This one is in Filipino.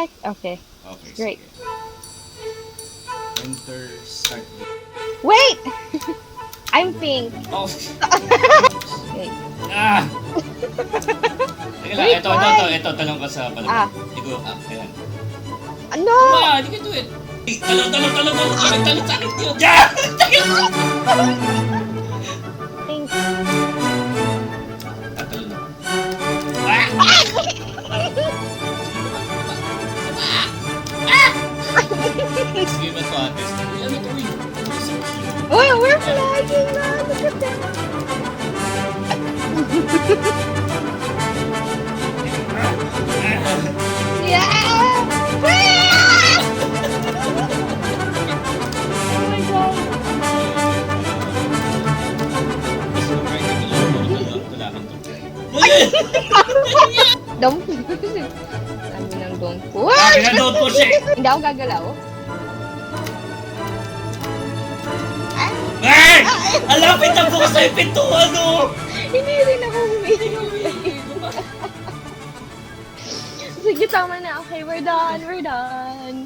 Perfect. Okay. Okay, Great. sige. Enter, start. Wait! I'm pink. Oh! Wait. Ah! Teka lang, Wait, ito, talong ka sa palaman. Ah. Igo, ayan. Ano? Come on, you can do it! Hey, talong sa akin yun! Yeah! Pink. Talong na. Ah! Sige, mas contest. Yan, ito rin. Oh, we're flying now. Look at that. Yeah! Oh my god. Don't push. Sabi ng don't push. Akin na don't push eh! Hindi ako gagalaw. Ay! Alapit na bukas na yung pintuan, no! Hindi rin ako humihingi. Sige, tama na. Okay, we're done. We're done.